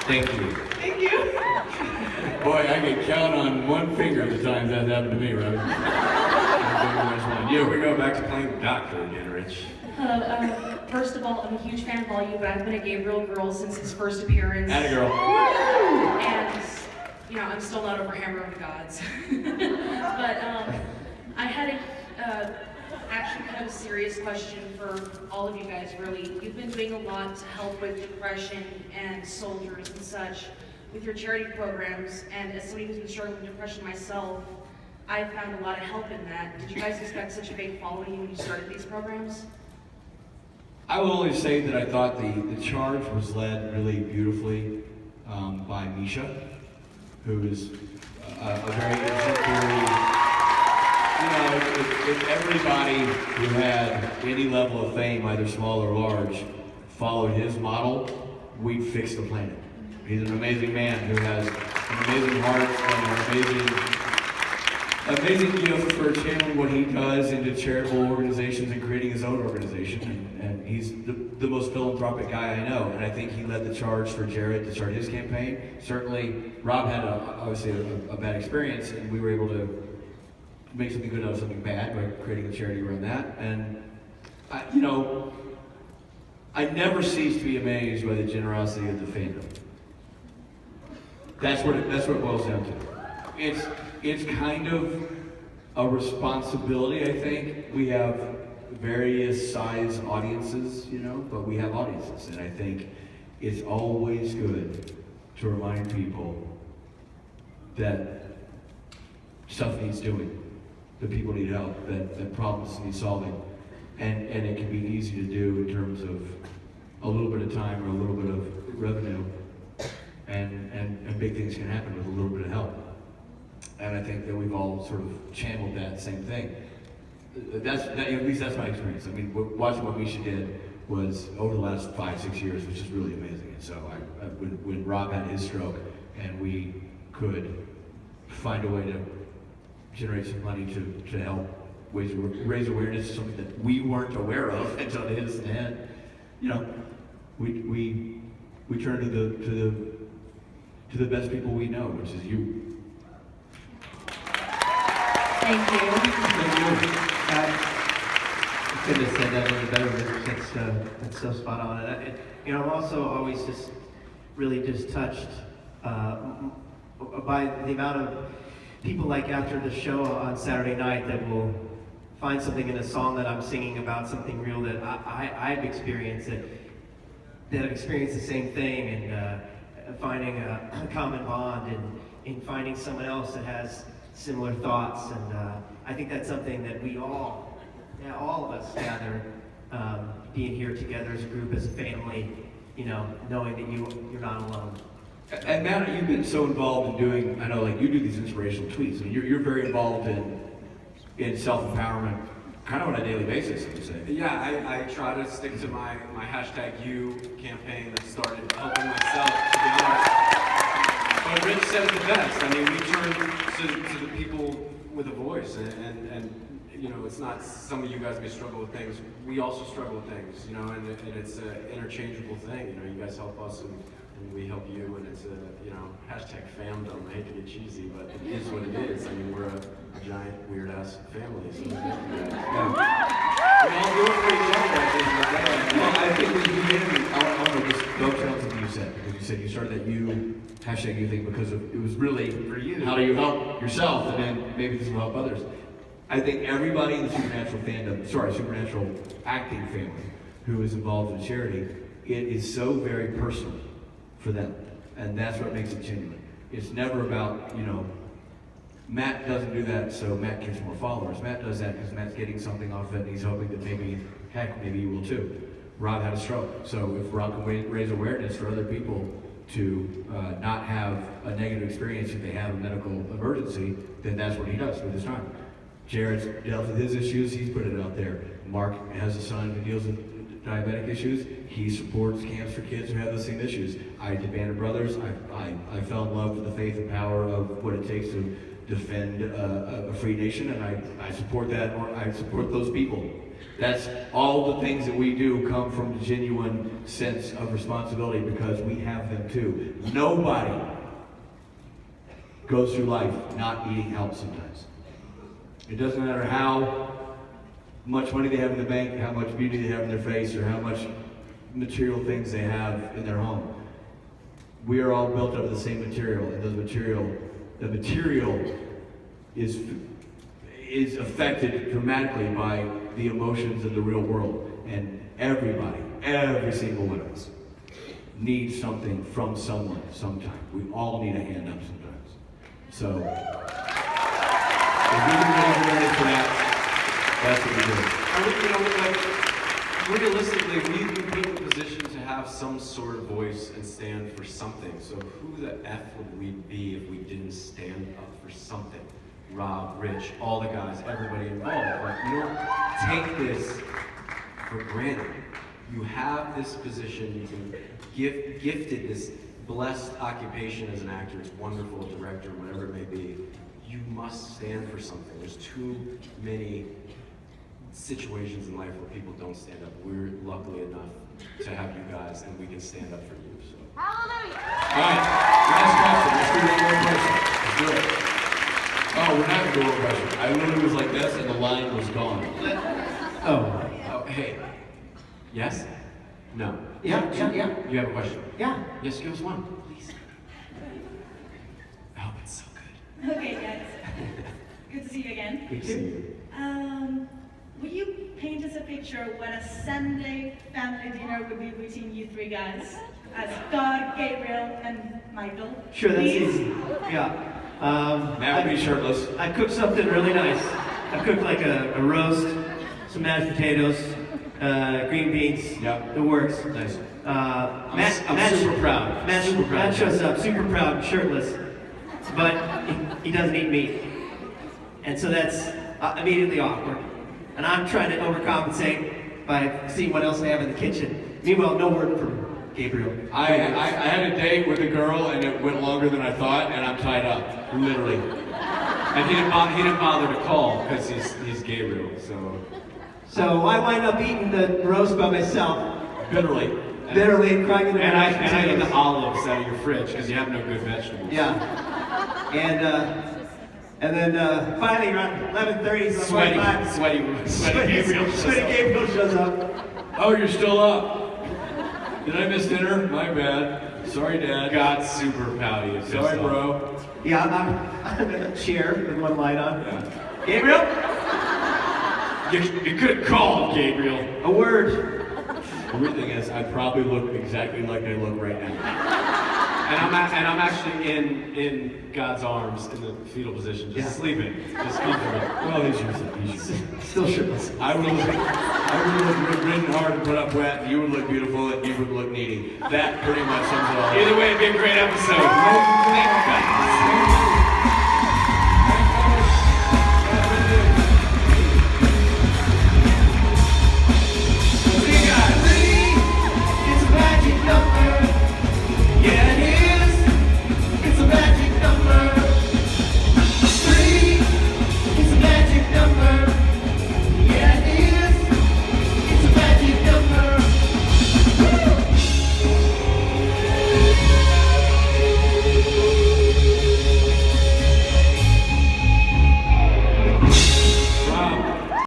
Thank you. Thank you. Boy, I can count on one finger the times that's happened to me, right? Yeah, we go back to playing the doctor again, Rich. Hello. First of all, I'm a huge fan of all you, but I've been a Gabriel girl since his first appearance. Atta girl. And, you know, I'm still not over Hammer of the Gods. But I had actually kind of a serious question for all of you guys, really. You've been doing a lot to help with depression and soldiers and such with your charity programs, and as somebody who's been struggling with depression myself, I found a lot of help in that. Did you guys expect such a big following when you started these programs? I will always say that I thought the charge was led really beautifully by Misha, who is a very exemplary, you know, if everybody who had any level of fame, either small or large, followed his model, we'd fix the planet. He's an amazing man who has an amazing heart and an amazing gift for channeling what he does into charitable organizations and creating his own organization. And he's the most philanthropic guy I know. And I think he led the charge for Jared to start his campaign. Certainly, Rob had obviously a bad experience, and we were able to make something good out of something bad by creating a charity around that. And you know, I never cease to be amazed by the generosity of the fandom. That's what it boils down to. It's kind of a responsibility, I think. We have various size audiences, you know, but we have audiences, and I think it's always good to remind people that stuff needs doing, that people need help, that problems need solving, and it can be easy to do in terms of a little bit of time or a little bit of revenue, and big things can happen with a little bit of help. And I think that we've all sort of channeled that same thing. At least that's my experience. I mean, watching what Misha did was over the last 5-6 years, which is really amazing. And so when Rob had his stroke and we could find a way to generate some money to help raise awareness of something that we weren't aware of until it hit us in the head, you know, we turn to the best people we know, which is you. Thank you. I couldn't have said that any better. That's so spot on. And you know, I'm also always just really just touched by the amount of people like after the show on Saturday night that will find something in a song that I'm singing about something real that I've experienced, that have experienced the same thing, and finding a common bond in finding someone else that has similar thoughts. And I think that's something that we all of us gather, being here together as a group, as a family, you know, knowing that you're not alone. And Matt, you've been so involved in doing, I know, like, you do these inspirational tweets, and you're very involved in self-empowerment, kind of on a daily basis, I would say. Yeah, I try to stick to my #you campaign that started helping myself, to be honest. But Rich said it the best. I mean, we turn to the people with a voice, and you know, it's not some of you guys may struggle with things. We also struggle with things, you know, and it's an interchangeable thing. You know, you guys help us, and we help you, and it's a, you know, #famdom. I hate to get cheesy, but it is what it is. I mean, we're a giant weird-ass family, so we thank you guys. Yeah. We all do it for each other, I think. Well, I think when you beginning, I want to just dovetail something you said, because you said you started that you thing because it was really for you. How do you help yourself, and then maybe this will help others. I think everybody in the supernatural acting family who is involved in charity, it is so very personal for them, and that's what makes it genuine. It's never about, you know, Matt doesn't do that so Matt gets more followers. Matt does that because Matt's getting something off it, and he's hoping that maybe you will too. Rob had a stroke, so if Rob can raise awareness for other people to not have a negative experience if they have a medical emergency, then that's what he does with his time. Jared's dealt with his issues, he's put it out there. Mark has a son who deals with diabetic issues. He supports camps for kids who have those same issues. I did Band of Brothers. I fell in love with the faith and power of what it takes to defend a free nation, and I support that, or I support those people. That's all the things that we do come from a genuine sense of responsibility because we have them too. Nobody goes through life not needing help sometimes. It doesn't matter how much money they have in the bank, how much beauty they have in their face, or how much material things they have in their home. We are all built up of the same material, and the material is affected dramatically by the emotions of the real world. And everybody, every single one of us, needs something from someone sometime. We all need a hand up sometimes. So, if we can raise awareness for that, that's what we do. Realistically, we've been put in a position to have some sort of voice and stand for something. So who the F would we be if we didn't stand up for something? Rob, Rich, all the guys, everybody involved. Like, you don't take this for granted. You have this position, you can gifted this blessed occupation as an actor, it's wonderful, a director, whatever it may be. You must stand for something. There's too many situations in life where people don't stand up. We're lucky enough to have you guys, and we can stand up for you. So. Hallelujah! All right, last question. Let's do one more question. Let's do it. Oh, we're not going to do one question. I literally was like this, and the line was gone. Oh, hey. Yes? No. Yeah. You have a question? Yeah. Yes, give us one, please. I hope it's so good. Okay, guys. Good to see you again. Good to see you. Will you paint us a picture of what a Sunday family dinner would be between you three guys? As God, Gabriel, and Michael. Sure, that's Please? easy. Yeah. Matt would be shirtless. I cooked something really nice. I cooked like a roast, some mashed potatoes, green beans, Yep. the works. Nice. I'm super proud. Matt shows up, super proud, shirtless, but he doesn't eat meat. And so that's immediately awkward. And I'm trying to overcompensate by seeing what else I have in the kitchen. Meanwhile, no word from Gabriel. I had a date with a girl, and it went longer than I thought, and I'm tied up, literally. And he didn't bother to call because he's Gabriel, so. So I wind up eating the roast by myself, Bitterly. bitterly crying in the And I mashed get potatoes. the olives out of your fridge because you have no good vegetables. Yeah. And then finally around 11:30, Sweaty Gabriel. Sweaty Gabriel shows up. Oh, you're still up. Did I miss dinner? My bad. Sorry, Dad. God's super pouty. and Sorry, pissed off. bro. Yeah, I'm in a chair with one light on. Gabriel, You could have called, Gabriel. a word. The weird thing is, I probably look exactly like I look right now. And I'm actually in God's arms in the fetal position, just sleeping, just comfortable. Well, he's usually. Still shirtless. I would look ridden hard and put up wet, and you would look beautiful, and you would look needy. That pretty much sums it all up. Either way, it'd be a great episode. Thank you, guys.